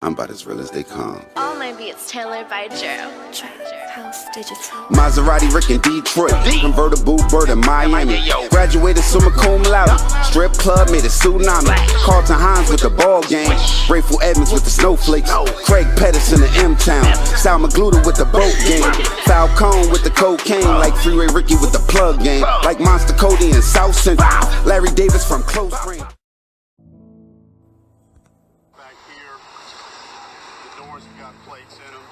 I'm about as real as they come. All my beats tailored by Joe. House Digital. Maserati Rick in Detroit, convertible bird in Miami. Graduated summa cum laude, strip club made a tsunami. Carlton Hines with the ball game, Grateful Edmonds with the snowflakes, Craig Pettis in the M-Town, Sal Magluta with the boat game, Falcone with the cocaine, like Freeway Ricky with the plug game, like Monster Cody in South Central, Larry Davis from close range. Back here, the doors have got plates in them.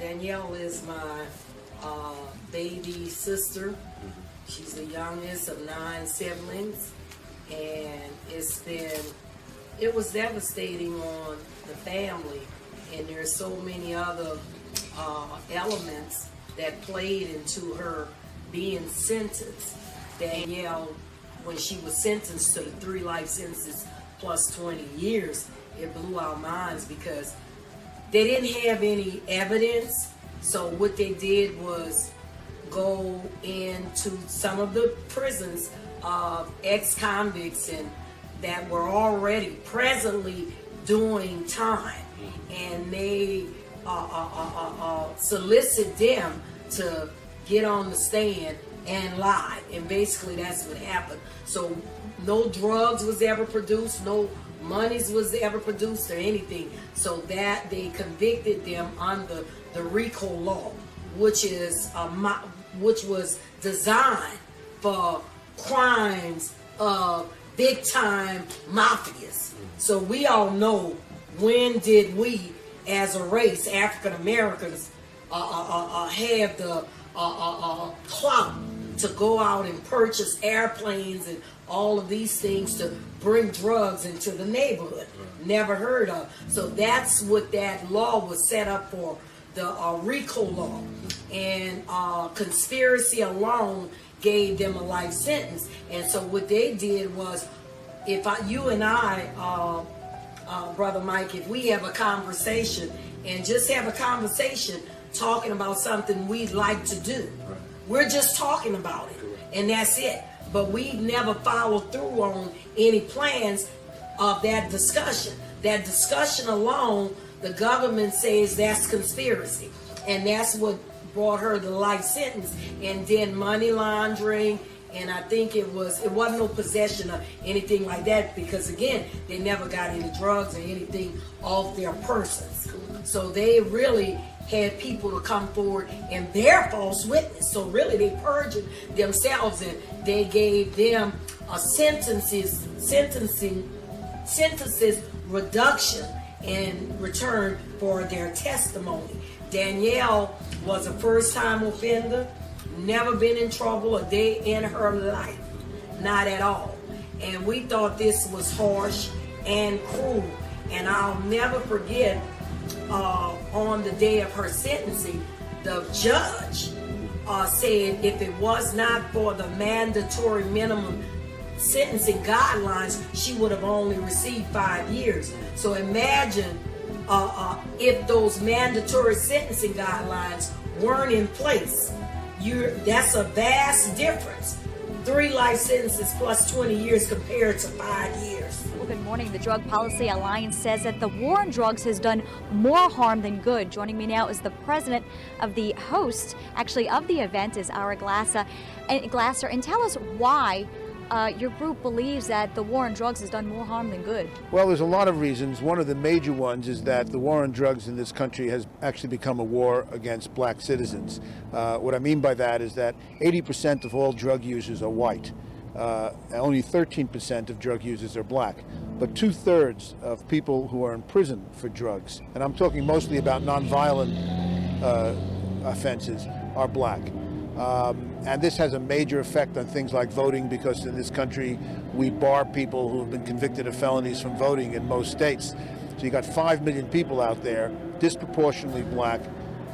Danielle is my baby sister. She's the youngest of 9 siblings, and it was devastating on the family, and there's so many other elements that played into her being sentenced. Danielle, when she was sentenced to the 3 life sentences plus 20 years, it blew our minds because they didn't have any evidence. So what they did was go into some of the prisons of ex-convicts and that were already presently doing time, and they solicit them to get on the stand and lie, and basically that's what happened. So no drugs was ever produced, no monies was ever produced or anything, so that they convicted them under the RICO law, which was designed for crimes of big time mafias. So we all know, when did we as a race, African Americans, have the clout to go out and purchase airplanes and all of these things to bring drugs into the neighborhood? Never heard of. So that's what that law was set up for, the RICO law. And conspiracy alone gave them a life sentence. And so what they did was, you and I, Brother Mike, if we have a conversation and just have a conversation talking about something we'd like to do, we're just talking about it, and that's it. But we never followed through on any plans of that discussion. That discussion alone, the government says that's conspiracy, and that's what brought her the life sentence. And then money laundering, and I think it wasn't no possession of anything like that, because again, they never got any drugs or anything off their persons. So they really had people to come forward and bear false witness. So really they perjured themselves, and they gave them a sentences reduction in return for their testimony. Danielle was a first-time offender, never been in trouble a day in her life, not at all. And we thought this was harsh and cruel. And I'll never forget, on the day of her sentencing, the judge said if it was not for the mandatory minimum sentencing guidelines, she would have only received 5 years. So imagine if those mandatory sentencing guidelines weren't in place. That's a vast difference. 3 life sentences plus 20 years compared to 5 years. Well, good morning. The Drug Policy Alliance says that the war on drugs has done more harm than good. Joining me now is the president of the host, actually, of the event, is Ara Glasser. And tell us why your group believes that the war on drugs has done more harm than good. Well, there's a lot of reasons. One of the major ones is that the war on drugs in this country has actually become a war against black citizens. What I mean by that is that 80% of all drug users are white. only 13% of drug users are black. But 2/3 of people who are in prison for drugs, and I'm talking mostly about nonviolent offenses, are black. And this has a major effect on things like voting, because in this country we bar people who have been convicted of felonies from voting in most states. So you got 5 million people out there, disproportionately black,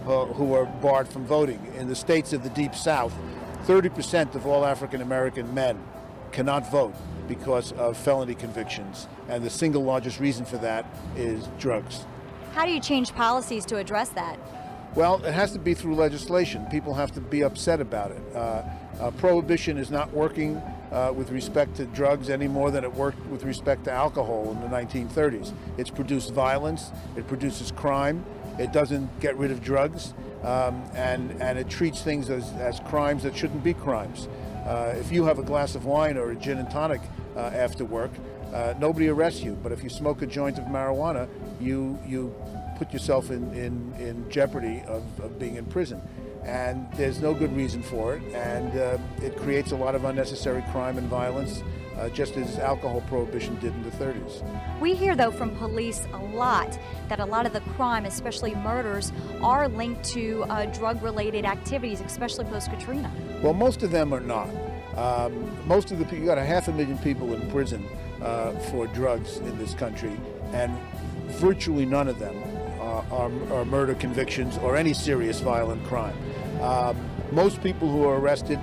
who are barred from voting. In the states of the Deep South, 30% of all African American men cannot vote because of felony convictions, and the single largest reason for that is drugs. How do you change policies to address that? Well, it has to be through legislation. People have to be upset about it. Prohibition is not working with respect to drugs any more than it worked with respect to alcohol in the 1930s. It's produced violence, it produces crime, it doesn't get rid of drugs, and it treats things as crimes that shouldn't be crimes. If you have a glass of wine or a gin and tonic after work, nobody arrests you. But if you smoke a joint of marijuana, you put yourself in jeopardy of being in prison. And there's no good reason for it, and it creates a lot of unnecessary crime and violence, just as alcohol prohibition did in the 30s. We hear, though, from police a lot that a lot of the crime, especially murders, are linked to drug-related activities, especially post-Katrina. Well, most of them are not. Most of the people, you got 500,000 people in prison for drugs in this country, and virtually none of them are murder convictions or any serious violent crime. Most people who are arrested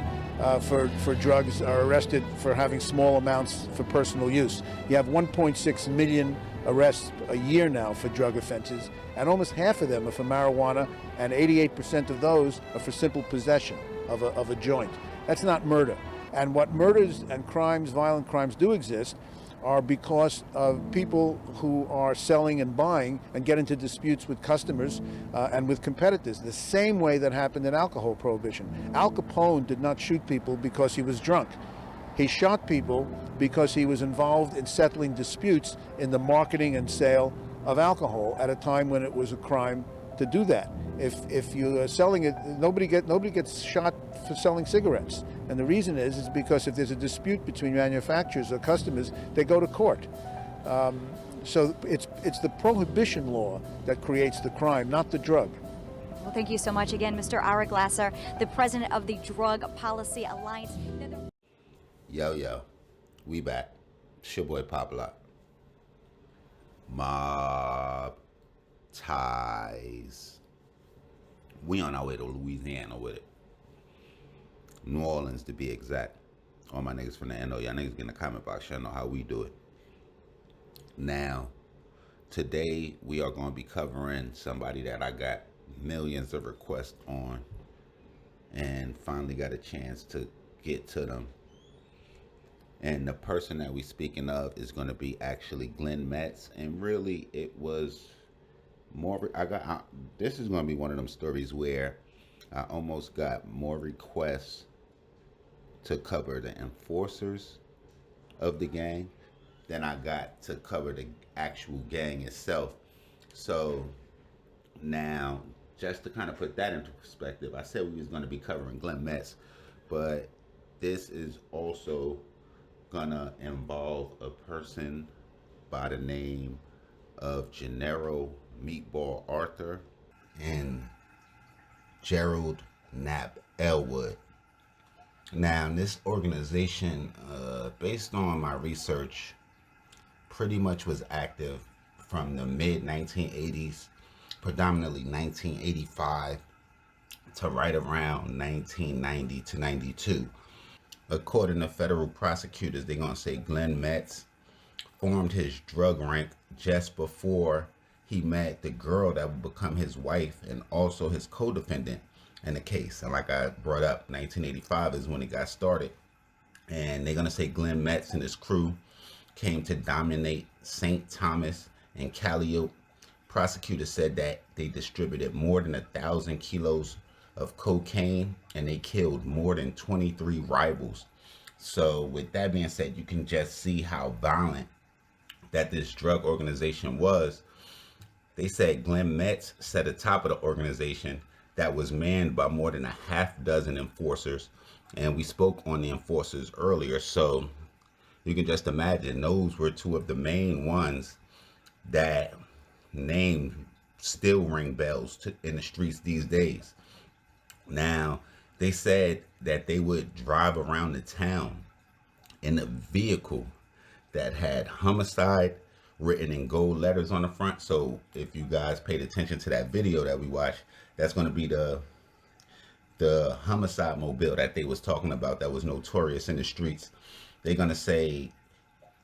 for drugs are arrested for having small amounts for personal use. You have 1.6 million arrests a year now for drug offenses, and almost half of them are for marijuana, and 88% of those are for simple possession of a joint. That's not murder. And what murders and crimes, violent crimes, do exist are because of people who are selling and buying and get into disputes with customers and with competitors, the same way that happened in alcohol prohibition. Al Capone did not shoot people because he was drunk. He shot people because he was involved in settling disputes in the marketing and sale of alcohol at a time when it was a crime to do that. If you are selling it, nobody gets shot for selling cigarettes. And the reason is because if there's a dispute between manufacturers or customers, they go to court. So it's the prohibition law that creates the crime, not the drug. Well, thank you so much again, Mr. Ira Glasser, the president of the Drug Policy Alliance. Yo, we back. It's your boy Popalot. Mobb ties. We on our way to Louisiana with it. New Orleans, to be exact. All my niggas from the NO, y'all niggas get in the comment box. Y'all know how we do it. Now, today we are going to be covering somebody that I got millions of requests on, and finally got a chance to get to them. And the person that we speaking of is going to be actually Glenn Metz, and really it was more. This is going to be one of them stories where I almost got more requests to cover the enforcers of the gang than I got to cover the actual gang itself. So now, just to kind of put that into perspective, I said we was going to be covering Glenn Metz, but this is also gonna involve a person by the name of Gennaro Meatball Arthur and Gerald Knapp Elwood. Now, this organization, based on my research, pretty much was active from the mid-1980s, predominantly 1985 to right around 1990 to 92. According to federal prosecutors, they're going to say Glenn Metz formed his drug rank just before he met the girl that would become his wife and also his co-defendant in the case. And like I brought up, 1985 is when it got started. And they're going to say Glenn Metz and his crew came to dominate St. Thomas and Calliope. Prosecutors said that they distributed more than 1,000 kilos of cocaine and they killed more than 23 rivals. So with that being said, you can just see how violent that this drug organization was. They said Glenn Metz sat atop of the organization that was manned by more than a half dozen enforcers. And we spoke on the enforcers earlier, so you can just imagine those were two of the main ones that name still ring bells in the streets these days. Now, they said that they would drive around the town in a vehicle that had homicide written in gold letters on the front. So if you guys paid attention to that video that we watched, that's going to be the homicide mobile that they was talking about that was notorious in the streets. They're going to say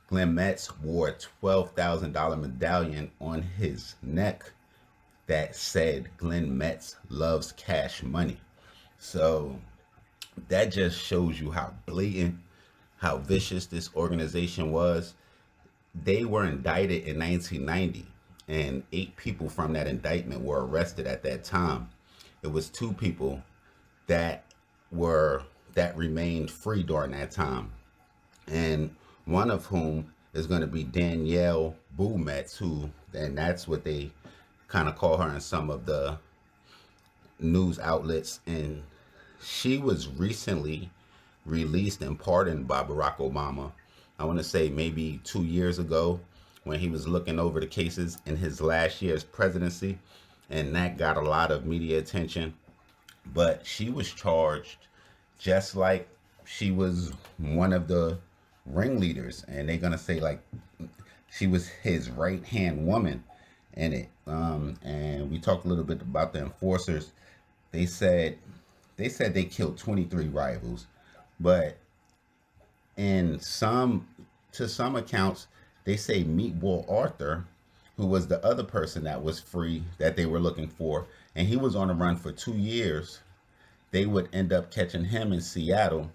Glenn Metz wore a $12,000 medallion on his neck that said Glenn Metz loves cash money. So that just shows you how blatant, how vicious this organization was. They were indicted in 1990, and 8 people from that indictment were arrested at that time. It was 2 people that remained free during that time, and one of whom is going to be Danielle Boo Metz, and that's what they kind of call her in some of the news outlets. And she was recently released and pardoned by Barack Obama. I want to say maybe 2 years ago, when he was looking over the cases in his last year's presidency, and that got a lot of media attention. But she was charged just like she was one of the ringleaders, and they're gonna say like she was his right hand woman in it. And we talked a little bit about the enforcers. They said they killed 23 rivals, but to some accounts, they say Meatball Arthur, who was the other person that was free that they were looking for, and he was on the run for 2 years, they would end up catching him in Seattle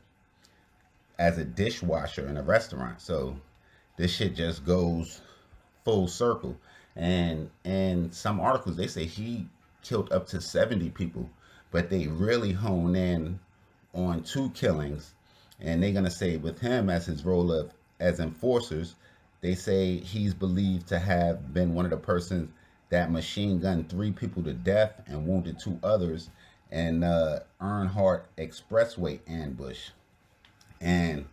as a dishwasher in a restaurant. So this shit just goes full circle. And in some articles, they say he killed up to 70 people, but they really hone in on 2 killings. And they're going to say with him as his role as enforcers, they say he's believed to have been one of the persons that machine gunned 3 people to death and wounded 2 others in Earnhardt Expressway ambush. And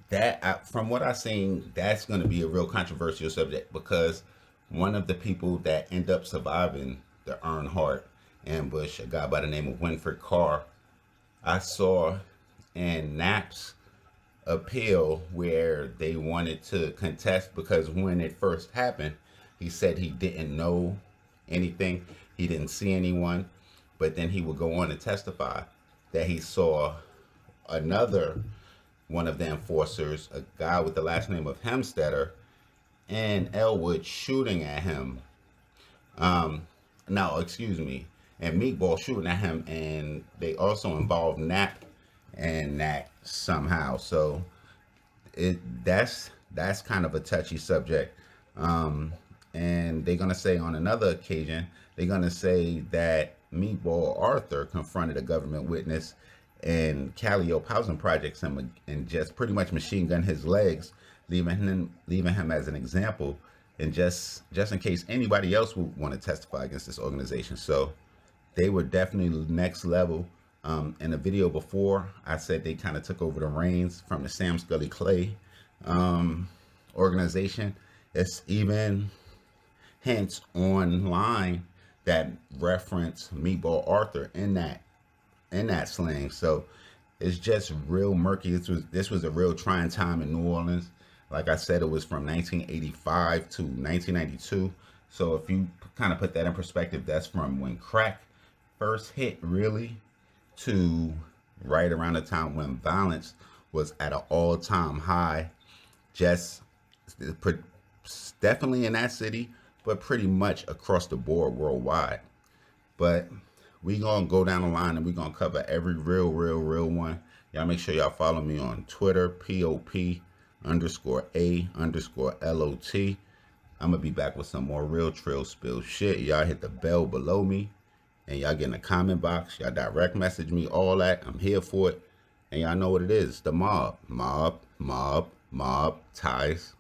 that, from what I've seen, that's going to be a real controversial subject, because one of the people that end up surviving the Earnhardt ambush, a guy by the name of Winfred Carr, I saw in Knapp's appeal where they wanted to contest, because when it first happened, he said he didn't know anything, he didn't see anyone, but then he would go on to testify that he saw another one of the enforcers, a guy with the last name of Hemstetter, in Elwood shooting at him. And Meatball shooting at him, and they also involved Knapp and that somehow. So that's kind of a touchy subject. And they're gonna say on another occasion, they're gonna say that Meatball Arthur confronted a government witness in Calliope housing projects and just pretty much machine gun his legs, leaving him as an example, and just in case anybody else would want to testify against this organization. So they were definitely next level. In the video before, I said they kind of took over the reins from the Sam Scully Clay organization. It's even hints online that reference Meatball Arthur in that slang. So it's just real murky. This was a real trying time in New Orleans. Like I said, it was from 1985 to 1992. So if you kind of put that in perspective, that's from when crack first hit, really, to right around the time when violence was at an all-time high. Just definitely in that city, but pretty much across the board worldwide. But we gonna go down the line and we gonna cover every real one. Y'all make sure y'all follow me on Twitter, POP_A_LOT. I'm gonna be back with some more real Trill Spill shit. Y'all hit the bell below me, and y'all get in the comment box. Y'all direct message me, all that. I'm here for it. And y'all know what it is. The Mobb. Mobb. Ties.